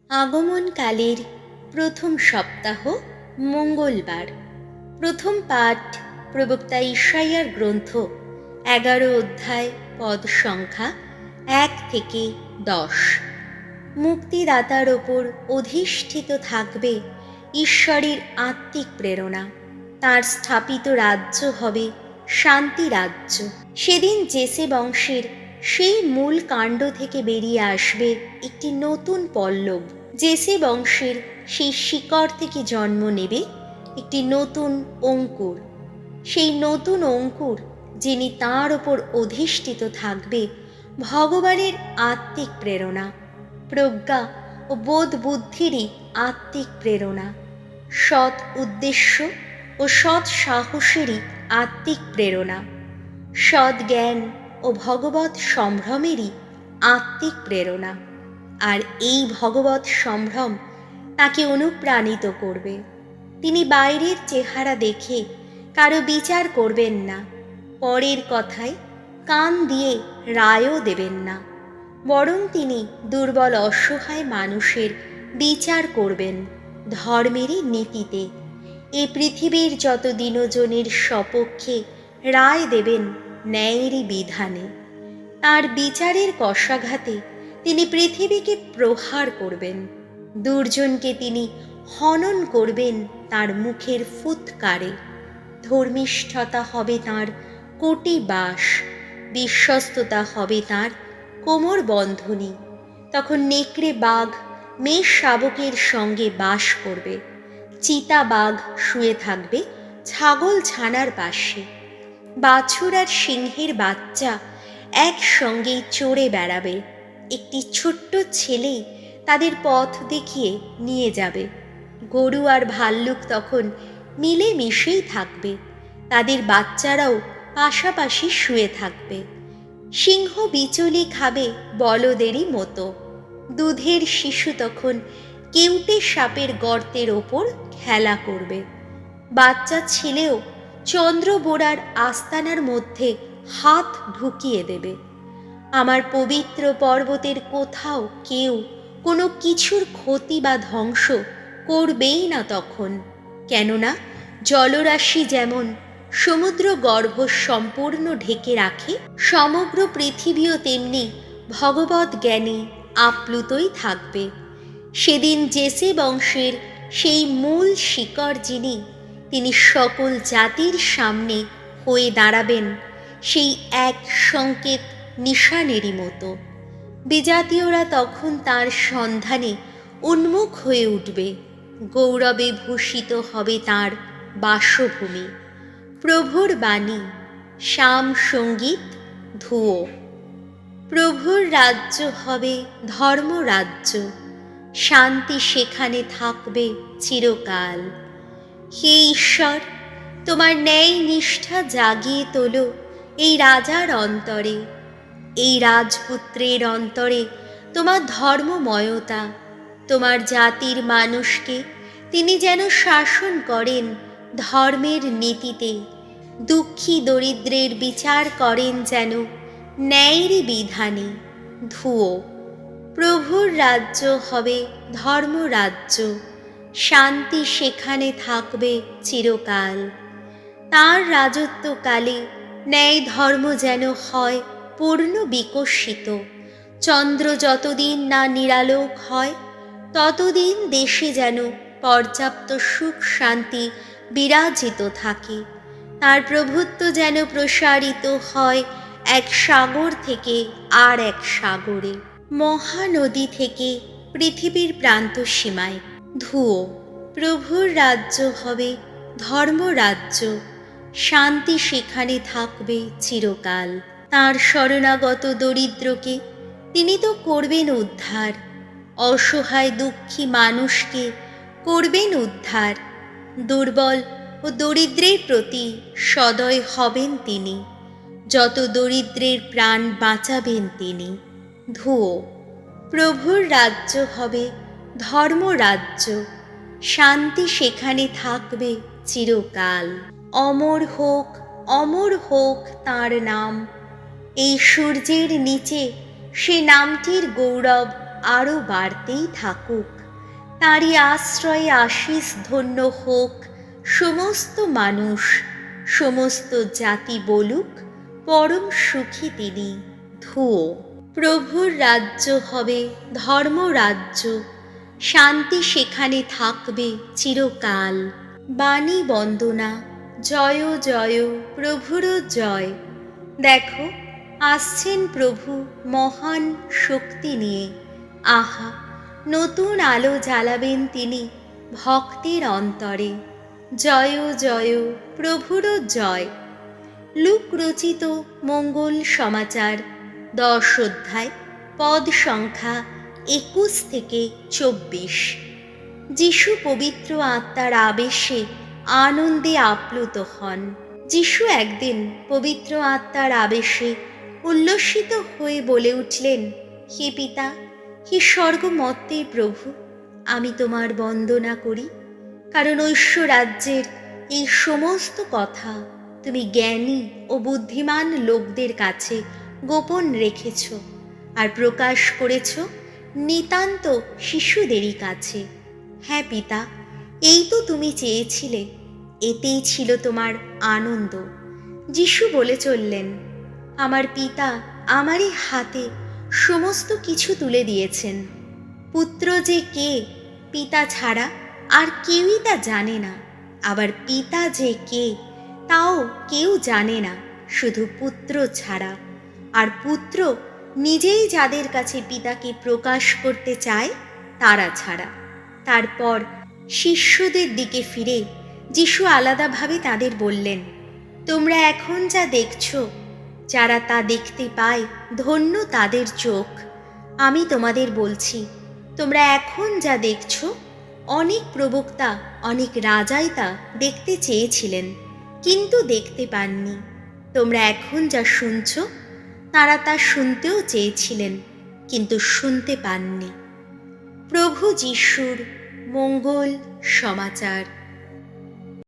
আগমনকালের প্রথম সপ্তাহ মঙ্গলবার। প্রথম পাঠ প্রবক্তা ঈশাইয়ার গ্রন্থ 11 অধ্যায় পদ সংখ্যা 1 থেকে 10। মুক্তিদাতার ওপর অধিষ্ঠিত থাকবে ঈশ্বরের আত্মিক প্রেরণা। তার স্থাপিত রাজ্য হবে শান্তি রাজ্য। সেদিন জেসে বংশের সেই মূল কাণ্ড থেকে বেরিয়ে আসবে একটি নতুন পল্লব। জেসে বংশের সেই শিকড় থেকে জন্ম নেবে একটি নতুন অঙ্কুর। সেই নতুন অঙ্কুর যিনি তাঁর ওপর অধিষ্ঠিত থাকবে ভগবানের আত্মিক প্রেরণা, প্রজ্ঞা ও বোধ বুদ্ধিরই আত্মিক প্রেরণা, সৎ উদ্দেশ্য ও সৎ সাহসেরই আত্মিক প্রেরণা, সৎ জ্ঞান ও ভগবৎ সম্ভ্রমেরই আত্মিক প্রেরণা। আর এই ভগবৎ সম্ভ্রম তাকে অনুপ্রাণিত করবে। তিনি বাইরের চেহারা দেখে কারো বিচার করবেন না, পরের কথায় কান দিয়ে রায়ও দেবেন না, বরং তিনি দুর্বল অসহায় মানুষের বিচার করবেন ধর্মেরই নীতিতে। এ পৃথিবীর যত দীনজনের সপক্ষে রায় দেবেন ন্যায়েরই বিধানে। তার বিচারের কষাঘাতে তিনি পৃথিবীকে প্রহার করবেন, দুর্জনকে তিনি হনন করবেন তার মুখের ফুৎকারে। ধর্মিষ্ঠতা হবে তাঁর কোটি বাস, বিশ্বস্ততা হবে তাঁর কোমর বন্ধনী। তখন নেকড়ে বাঘ মেষ শাবকের সঙ্গে বাস করবে, চিতা বাঘ শুয়ে থাকবে ছাগল ছানার পাশে, বাছুর আর সিংহের বাচ্চা একসঙ্গেই চড়ে বেড়াবে। একটি ছোট্ট ছেলে তাদের পথ দেখিয়ে নিয়ে যাবে। গরু আর ভাল্লুক তখন মিলেমিশেই থাকবে, তাদের বাচ্চারাও পাশাপাশি শুয়ে থাকবে। সিংহ বিচলি খাবে বলদেরই মতো, দুধের শিশু তখন কেউটে সাপের গর্তের ওপর খেলা করবে। বাচ্চা ছেলেও চন্দ্রবোড়ার আস্তানার মধ্যে হাত ঢুকিয়ে দেবে। আমার পবিত্র পর্বতের কোথাও কেউ কোনো কিছুর ক্ষতি বা ধ্বংস করবেই না তখন, কেননা জলরাশি যেমন সমুদ্র গর্ভ সম্পূর্ণ ঢেকে রাখে, সমগ্র পৃথিবীও তেমনি ভগবৎ জ্ঞানে আপ্লুতই থাকবে। সেদিন জেসে বংশের সেই মূল শিকড় যিনি, তিনি সকল জাতির সামনে হয়ে দাঁড়াবেন সেই এক সংকেত নিশানেরই মতো। বিজাতীয়রা তখন তার সন্ধানে উন্মুখ হয়ে উঠবে, গৌরবে ভূষিত হবে তাঁর বাসভূমি। প্রভুর বাণী, শ্যাম সঙ্গীত, ধুয়ো। প্রভুর রাজ্য হবে ধর্মরাজ্য, শান্তি সেখানে থাকবে চিরকাল। হে ঈশ্বর, তোমার ন্যায় নিষ্ঠা জাগিয়ে তোলো এই রাজার অন্তরে, এই রাজপুত্রের অন্তরে তোমার ধর্মময়তা। তোমার জাতির মানুষকে তিনি যেন শাসন করেন ধর্মের নীতিতে, দুঃখী দরিদ্রের বিচার করেন যেন ন্যায়েরই বিধানে। ধুয়ো। প্রভুর রাজ্য হবে ধর্মরাজ্য, শান্তি সেখানে থাকবে চিরকাল। তাঁর রাজত্বকালে ন্যায় ধর্ম যেন হয় পূর্ণ বিকশিত। চন্দ্র যতদিন না নিরালোক হয়, ততদিন দেশে যেন পর্যাপ্ত সুখ শান্তি বিরাজিত থাকে। তার প্রভুত্ব যেন প্রসারিত হয় এক সাগর থেকে আর এক সাগরে, মহানদী থেকে পৃথিবীর প্রান্ত সীমায়। ধুয়ো। প্রভুর রাজ্য হবে ধর্মরাজ্য, শান্তি সেখানে থাকবে চিরকাল। তাঁর শরণাগত দরিদ্রকে তিনি তো করবেন উদ্ধার, অসহায় দুঃখী মানুষকে করবেন উদ্ধার। দুর্বল ও দরিদ্রের প্রতি সদয় হবেন তিনি, যত দরিদ্রের প্রাণ বাঁচাবেন তিনি। ধুয়ো। প্রভুর রাজ্য হবে ধর্মরাজ্য, শান্তি সেখানে থাকবে চিরকাল। অমর হোক তাঁর নাম, এই সূর্যের নিচে সে নামটির গৌরব আরও বাড়তেই থাকুক। তাঁরই আশ্রয়ে আশিস ধন্য হোক সমস্ত মানুষ, সমস্ত জাতি বলুক পরম সুখী তিনি ধুয়ো। প্রভুর রাজ্য হবে ধর্মরাজ্য, শান্তি সেখানে থাকবে চিরকাল। বাণী বন্দনা, জয় জয় প্রভুর জয়। দেখো আসছেন প্রভু মহান শক্তি নিয়ে, আহা নতুন আলো জ্বালাবেন তিনি ভক্তের অন্তরে। জয় জয় প্রভুর জয়। লুক রচিত মঙ্গল সমাচার 10 অধ্যায়, পদ সংখ্যা 21 থেকে 24। যিশু পবিত্র আত্মার আবেশে আনন্দে আপ্লুত হন। যিশু একদিন পবিত্র আত্মার আবেশে উল্লসিত হয়ে বলে উঠলেন, হে পিতা, হে স্বর্গমর্তের প্রভু, আমি তোমার বন্দনা করি, কারণ ঐশ্ব রাজ্যের এই সমস্ত কথা তুমি জ্ঞানী ও বুদ্ধিমান লোকদের কাছে গোপন রেখেছ আর প্রকাশ করেছ নিতান্ত শিশুদেরই কাছে। হ্যাঁ পিতা, এই তো তুমি চেয়েছিলে, এতেই ছিল তোমার আনন্দ। যিশু বলে চললেন, আমার পিতা আমারই হাতে সমস্ত কিছু তুলে দিয়েছেন। পুত্র যে কে পিতা ছাড়া আর কেউই তা জানে না, আবার পিতা যে কে তাও কেউ জানে না শুধু পুত্র ছাড়া, আর পুত্র নিজেই যাদের কাছে পিতাকে প্রকাশ করতে চায় তারা ছাড়া। তারপর শিষ্যদের দিকে ফিরে যিশু আলাদাভাবে তাদের বললেন, তোমরা এখন যা দেখছো, যারা তা দেখতে পায় ধন্য তাদের চোখ। আমি তোমাদের বলছি, তোমরা এখন যা দেখছো, অনেক প্রবক্তা অনেক রাজাই তা দেখতে চেয়েছিলেন কিন্তু দেখতে পাননি। তোমরা এখন যা শুনছো, তারা তা শুনতেও চেয়েছিলেন কিন্তু শুনতে পাননি। প্রভু যিশুর মঙ্গল সমাচার।